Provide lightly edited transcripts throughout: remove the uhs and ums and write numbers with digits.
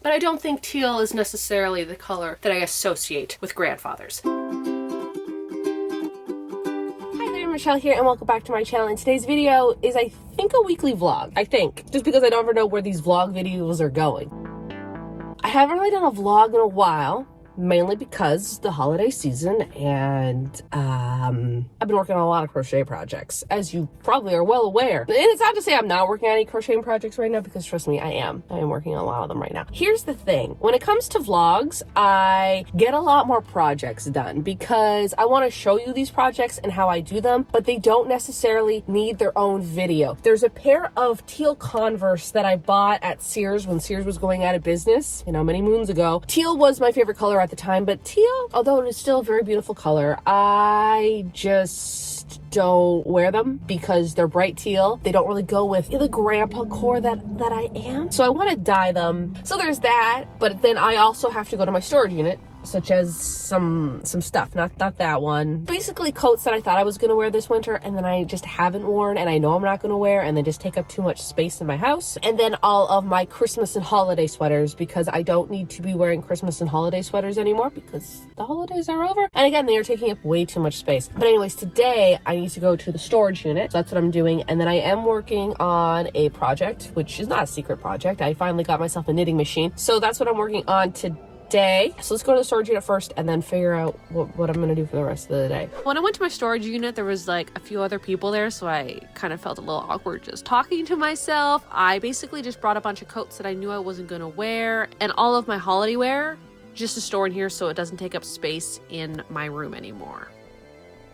but I don't think teal is necessarily the color that I associate with grandfathers. Michelle here and welcome back to my channel. And today's video is, I think, a weekly vlog. I think, just because I never know where these vlog videos are going. I haven't really done a vlog in a while, mainly because the holiday season, and I've been working on a lot of crochet projects, as you probably are well aware. And it's not to say I'm not working on any crocheting projects right now, because trust me, I am working on a lot of them right now. Here's the thing, when it comes to vlogs, I get a lot more projects done because I want to show you these projects and how I do them, but they don't necessarily need their own video. There's a pair of teal Converse that I bought at Sears when Sears was going out of business, you know, many moons ago. Teal was my favorite color at the time, but teal, although it is still a very beautiful color, I just don't wear them because they're bright teal. They don't really go with the grandpa core that I am. So I want to dye them. So there's that, but then I also have to go to my storage unit, such as some stuff, not that one. Basically coats that I thought I was going to wear this winter and then I just haven't worn and I know I'm not going to wear, and they just take up too much space in my house. And then all of my Christmas and holiday sweaters, because I don't need to be wearing Christmas and holiday sweaters anymore because the holidays are over. And again, they are taking up way too much space. But anyways, today I need to go to the storage unit. So that's what I'm doing. And then I am working on a project, which is not a secret project. I finally got myself a knitting machine. So that's what I'm working on today. So let's go to the storage unit first and then figure out what I'm gonna do for the rest of the day. When I went to my storage unit, there was like a few other people there, so I kind of felt a little awkward just talking to myself. I basically just brought a bunch of coats that I knew I wasn't gonna wear and all of my holiday wear just to store in here so it doesn't take up space in my room anymore.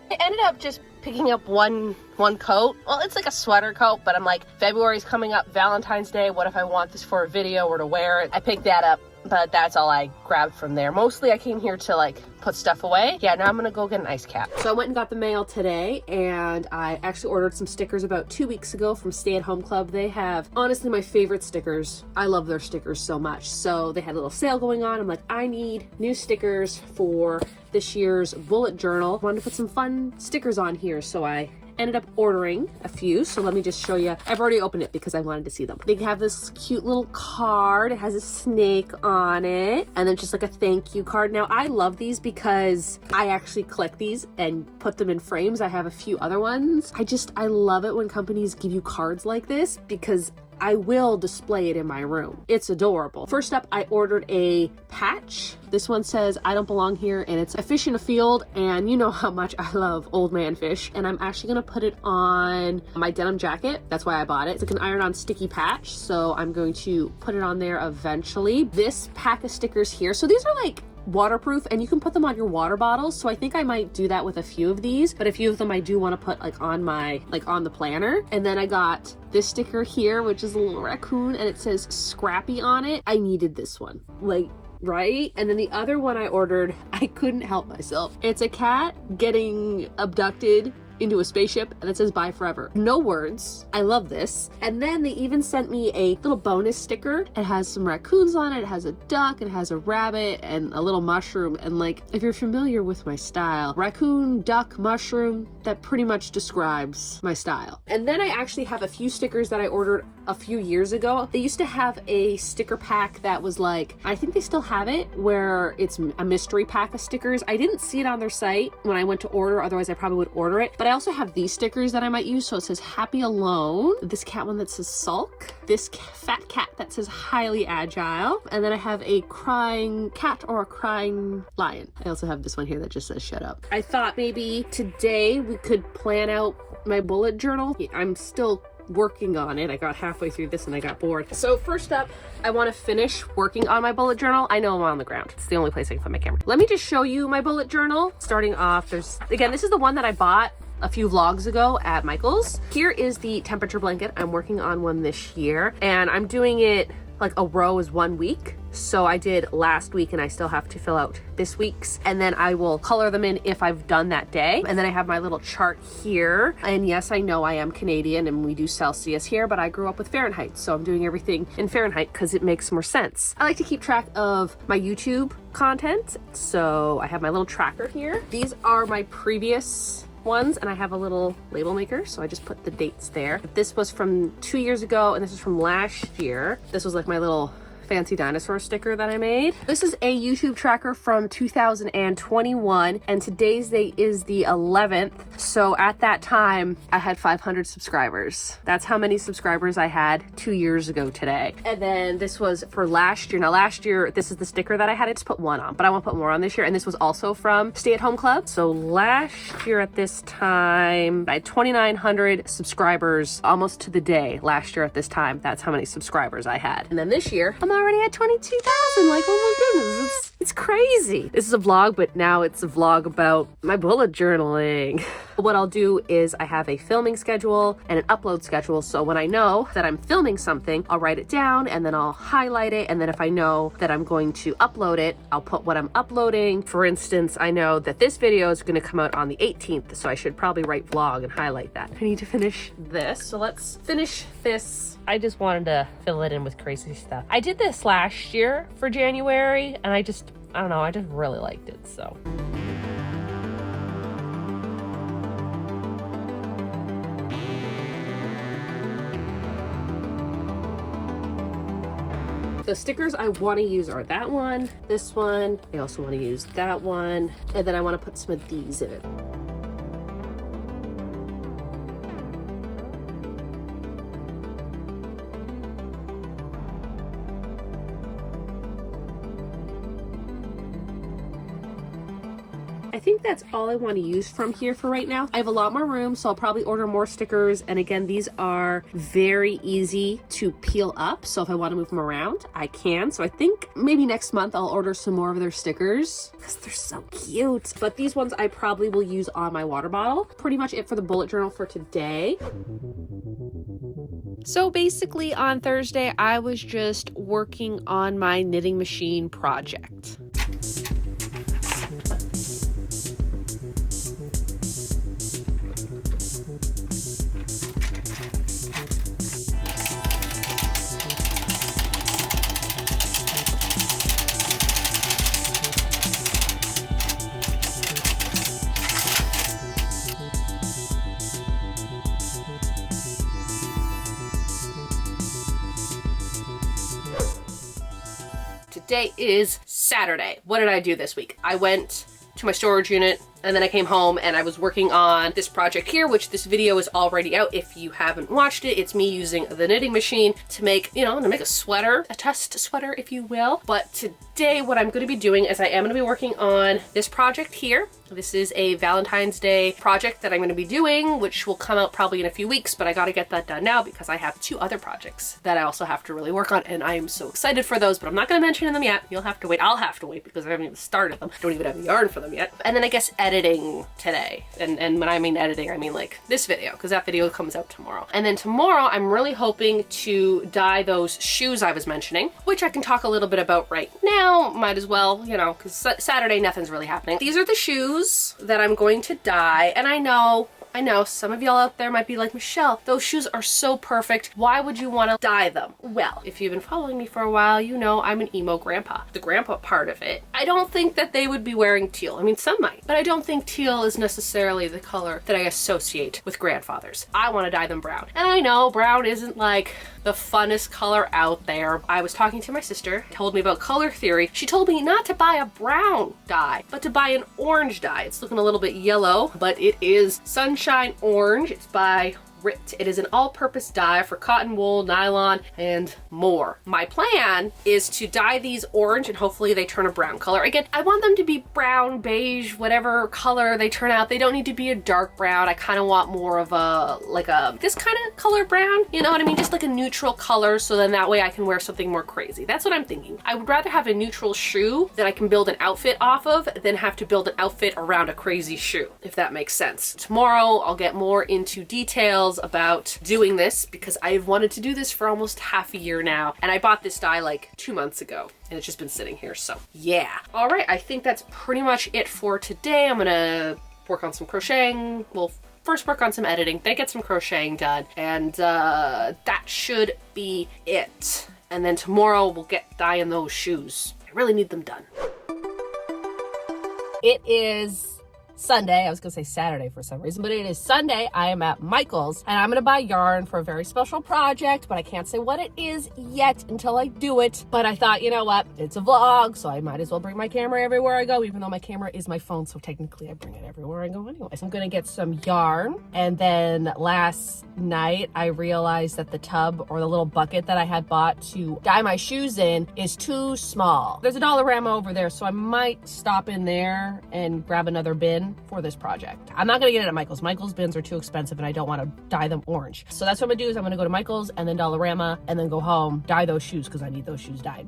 I ended up just picking up one coat. Well, it's like a sweater coat, but I'm like, February's coming up, Valentine's Day. What if I want this for a video or to wear it? I picked that up, but that's all I grabbed from there. Mostly I came here to like put stuff away. Yeah, now I'm gonna go get an ice cap. So I went and got the mail today, and I actually ordered some stickers about 2 weeks ago from Stay at Home Club. They have honestly my favorite stickers. I love their stickers so much. So they had a little sale going on. I'm like, I need new stickers for this year's bullet journal. I wanted to put some fun stickers on here, so I ended up ordering a few. So let me just show you. I've already opened it because I wanted to see them. They have this cute little card. It has a snake on it, and then just like a thank you card. Now I love these because I actually collect these and put them in frames. I have a few other ones. I love it when companies give you cards like this because I will display it in my room. It's adorable. First up, I ordered a patch. This one says, I don't belong here, and it's a fish in a field, and you know how much I love old man fish, and I'm actually gonna put it on my denim jacket. That's why I bought it. It's like an iron-on sticky patch, so I'm going to put it on there eventually. This pack of stickers here, so these are like waterproof and you can put them on your water bottles, so I think I might do that with a few of these, but a few of them I do want to put like on the planner. And then I got this sticker here, which is a little raccoon, and it says Scrappy on it. I needed this one, like, right? And then the other one I ordered, I couldn't help myself. It's a cat getting abducted into a spaceship, and it says bye forever. No words. I love this. And then they even sent me a little bonus sticker. It has some raccoons on it. It has a duck, it has a rabbit, and a little mushroom. And like, if you're familiar with my style, raccoon, duck, mushroom, that pretty much describes my style. And then I actually have a few stickers that I ordered a few years ago. They used to have a sticker pack that was like, I think they still have it, where it's a mystery pack of stickers. I didn't see it on their site when I went to order, otherwise I probably would order it. But I also have these stickers that I might use. So it says Happy Alone, this cat one that says Sulk, this fat cat that says Highly Agile, and then I have a crying cat or a crying lion. I also have this one here that just says Shut Up. I thought maybe today we could plan out my bullet journal. I'm still working on it. I got halfway through this and I got bored. So first up, I want to finish working on my bullet journal. I know I'm on the ground. It's the only place I can put my camera. Let me just show you my bullet journal. Starting off, again, this is the one that I bought a few vlogs ago at Michael's. Here is the temperature blanket. I'm working on one this year, and I'm doing it like a row is 1 week. So I did last week and I still have to fill out this week's, and then I will color them in if I've done that day. And then I have my little chart here. And yes, I know I am Canadian and we do Celsius here, but I grew up with Fahrenheit. So I'm doing everything in Fahrenheit because it makes more sense. I like to keep track of my YouTube content. So I have my little tracker here. These are my previous ones, and I have a little label maker, so I just put the dates there. This was from 2 years ago and this is from last year. This was like my little fancy dinosaur sticker that I made. This is a YouTube tracker from 2021, and today's date is the 11th. So at that time, I had 500 subscribers. That's how many subscribers I had 2 years ago today. And then this was for last year. Now last year, this is the sticker that I had. I just put one on, but I want to put more on this year. And this was also from Stay at Home Club. So last year at this time, I had 2,900 subscribers almost to the day. Last year at this time, that's how many subscribers I had. And then this year, I'm already at 22,000. Like, oh my goodness, it's crazy. This is a vlog, but now it's a vlog about my bullet journaling. What I'll do is I have a filming schedule and an upload schedule. So when I know that I'm filming something, I'll write it down and then I'll highlight it. And then if I know that I'm going to upload it, I'll put what I'm uploading. For instance, I know that this video is going to come out on the 18th. So I should probably write vlog and highlight that. I need to finish this. So let's finish this. I just wanted to fill it in with crazy stuff. I did this last year for January and I don't know, I just really liked it, so. The stickers I want to use are that one, this one, I also want to use that one, and then I want to put some of these in it. I think that's all I want to use from here for right now. I have a lot more room, so I'll probably order more stickers. And again, these are very easy to peel up. So if I want to move them around, I can. So I think maybe next month I'll order some more of their stickers because they're so cute. But these ones I probably will use on my water bottle. Pretty much it for the bullet journal for today. So basically on Thursday, I was just working on my knitting machine project. Today is Saturday. What did I do this week? I went to my storage unit and then I came home and I was working on this project here, which this video is already out. If you haven't watched it, it's me using the knitting machine to make, to make a sweater, a test sweater, if you will. But today what I'm going to be doing is I am going to be working on this project here. This is a Valentine's Day project that I'm going to be doing, which will come out probably in a few weeks, but I got to get that done now because I have 2 other projects that I also have to really work on, and I am so excited for those, but I'm not going to mention them yet. You'll have to wait. I'll have to wait because I haven't even started them. I don't even have yarn for them yet. And then I guess editing today. And when I mean editing, I mean like this video, because that video comes out tomorrow. And then tomorrow, I'm really hoping to dye those shoes I was mentioning, which I can talk a little bit about right now. Might as well, because Saturday, nothing's really happening. These are the shoes that I'm going to dye, and I know some of y'all out there might be like, Michelle, those shoes are so perfect. Why would you want to dye them? Well, if you've been following me for a while, you know I'm an emo grandpa. The grandpa part of it, I don't think that they would be wearing teal. I mean, some might, but I don't think teal is necessarily the color that I associate with grandfathers. I want to dye them brown. And I know brown isn't like the funnest color out there. I was talking to my sister, told me about color theory. She told me not to buy a brown dye, but to buy an orange dye. It's looking a little bit yellow, but it is Sunshine Orange. It's by Rit. It is an all-purpose dye for cotton, wool, nylon, and more. My plan is to dye these orange and hopefully they turn a brown color. Again, I want them to be brown, beige, whatever color they turn out. They don't need to be a dark brown. I kind of want more of this kind of color brown. You know what I mean? Just like a neutral color, so then that way I can wear something more crazy. That's what I'm thinking. I would rather have a neutral shoe that I can build an outfit off of than have to build an outfit around a crazy shoe, if that makes sense. Tomorrow, I'll get more into details about doing this because I've wanted to do this for almost half a year now, and I bought this dye like 2 months ago and it's just been sitting here, so yeah. All right, I think that's pretty much it for today. I'm gonna work on some crocheting. Well, first work on some editing, then get some crocheting done, and that should be it. And then tomorrow we'll get dyeing those shoes. I really need them done. It is Sunday. I was gonna say Saturday for some reason, but it is Sunday. I am at Michael's and I'm gonna buy yarn for a very special project, but I can't say what it is yet until I do it. But I thought, you know what? It's a vlog, so I might as well bring my camera everywhere I go, even though my camera is my phone, so technically I bring it everywhere I go anyways. I'm gonna get some yarn, and then last night I realized that the tub or the little bucket that I had bought to dye my shoes in is too small. There's a Dollarama over there, so I might stop in there and grab another bin for this project. I'm not gonna get it at Michael's. Michael's bins are too expensive and I don't want to dye them orange. So that's what I'm gonna do, is I'm gonna go to Michael's and then Dollarama and then go home, dye those shoes because I need those shoes dyed.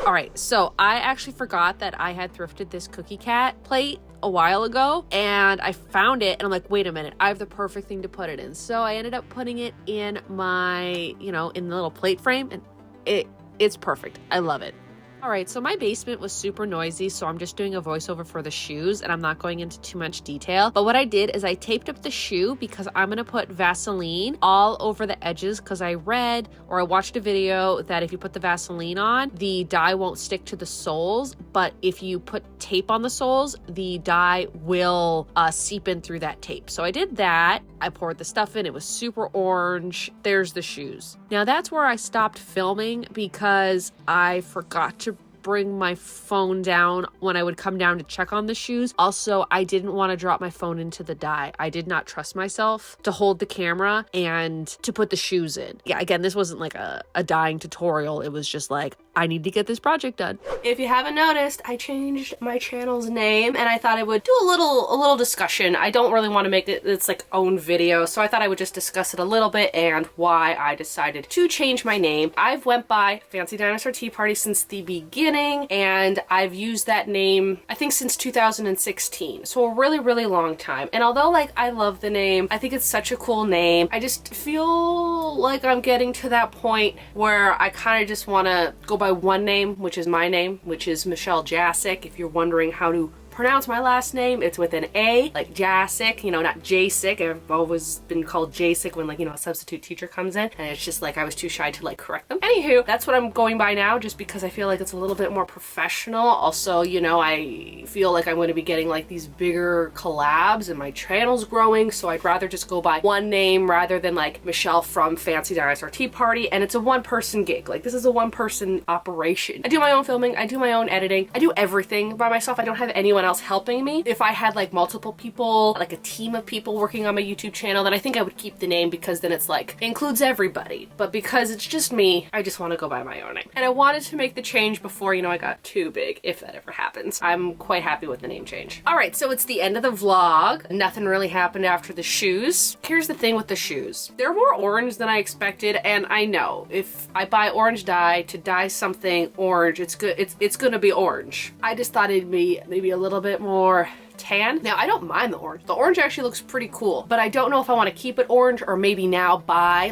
All right, so I actually forgot that I had thrifted this cookie cat plate a while ago, and I found it and I'm like, wait a minute, I have the perfect thing to put it in. So I ended up putting it in my, in the little plate frame, and it's perfect. I love it. All right, so my basement was super noisy, so I'm just doing a voiceover for the shoes and I'm not going into too much detail. But what I did is I taped up the shoe because I'm gonna put Vaseline all over the edges, because I read or I watched a video that if you put the Vaseline on, the dye won't stick to the soles, but if you put tape on the soles, the dye will seep in through that tape. So I did that. I poured the stuff in. It was super orange. There's the shoes. Now that's where I stopped filming because I forgot to bring my phone down when I would come down to check on the shoes. Also, I didn't want to drop my phone into the dye. I did not trust myself to hold the camera and to put the shoes in. Yeah, again, this wasn't like a dyeing tutorial. It was just like, I need to get this project done. If you haven't noticed, I changed my channel's name and I thought I would do a little discussion. I don't really want to make it its like own video, so I thought I would just discuss it a little bit and why I decided to change my name. I've went by Fancy Dinosaur Tea Party since the beginning, and I've used that name I think since 2016, so a really long time. And although like I love the name, I think it's such a cool name, I just feel like I'm getting to that point where I kind of just want to go by one name, which is my name, which is mic.jasek. If you're wondering how to pronounce my last name, it's with an A, like Jasek, not Jasek. I've always been called Jasek when a substitute teacher comes in, and it's just like I was too shy to correct them. Anywho, that's what I'm going by now, just because I feel like it's a little bit more professional. Also, I feel like I'm going to be getting these bigger collabs and my channel's growing, so I'd rather just go by one name rather than Michelle from Fancy Dinosaur Tea Party. And it's a one-person gig. This is a one-person operation. I do my own filming, I do my own editing, I do everything by myself. I don't have anyone else helping me. If I had multiple people, a team of people working on my YouTube channel, then I think I would keep the name, because then it's it includes everybody. But because it's just me, I just want to go by my own name. And I wanted to make the change before, I got too big, if that ever happens. I'm quite happy with the name change. All right, so it's the end of the vlog. Nothing really happened after the shoes. Here's the thing with the shoes. They're more orange than I expected, and I know if I buy orange dye to dye something orange, it's good. It's gonna be orange. I just thought it'd be maybe a little bit more tan. Now, I don't mind the orange. The orange actually looks pretty cool, but I don't know if I want to keep it orange or maybe now buy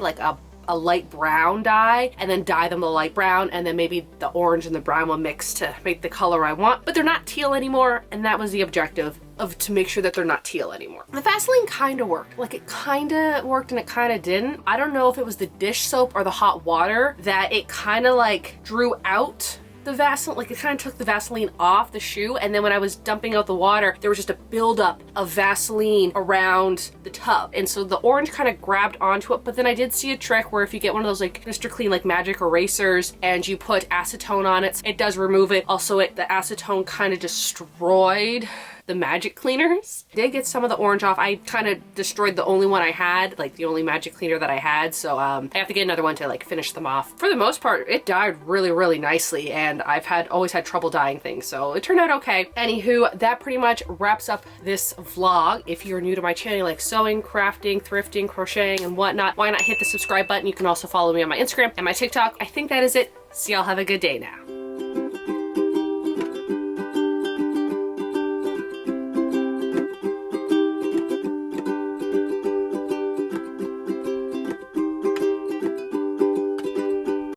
a light brown dye and then dye them the light brown, and then maybe the orange and the brown will mix to make the color I want. But they're not teal anymore, and that was the objective, to make sure that they're not teal anymore. The Vaseline kind of worked. It kind of worked and it kind of didn't. I don't know if it was the dish soap or the hot water that it kind of drew out the Vaseline, it kind of took the Vaseline off the shoe, and then when I was dumping out the water, there was just a buildup of Vaseline around the tub, and so the orange kind of grabbed onto it. But then I did see a trick where if you get one of those Mr. Clean magic erasers and you put acetone on it, it does remove it. Also, the acetone kind of destroyed the magic cleaners. I did get some of the orange off. I kind of destroyed the only one I had, the only magic cleaner that I had, so I have to get another one to finish them off. For the most part, it dyed really nicely, and I've always had trouble dyeing things, so it turned out okay. Anywho, that pretty much wraps up this vlog. If you're new to my channel, sewing, crafting, thrifting, crocheting, and whatnot, why not hit the subscribe button? You can also follow me on my Instagram and my TikTok. I think that is it. So y'all have a good day now.